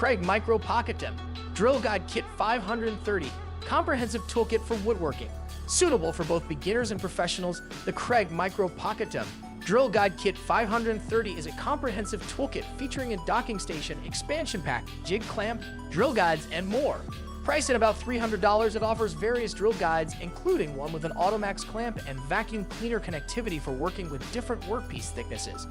Kreg Micro Pocket Tip Drill Guide Kit 530, comprehensive toolkit for woodworking. Suitable for both beginners and professionals, the Kreg Micro Pocket Tip Drill Guide Kit 530 is a comprehensive toolkit featuring a docking station, expansion pack, jig clamp, drill guides, and more. Priced at about $300, it offers various drill guides, including one with an Automax clamp and vacuum cleaner connectivity for working with different workpiece thicknesses.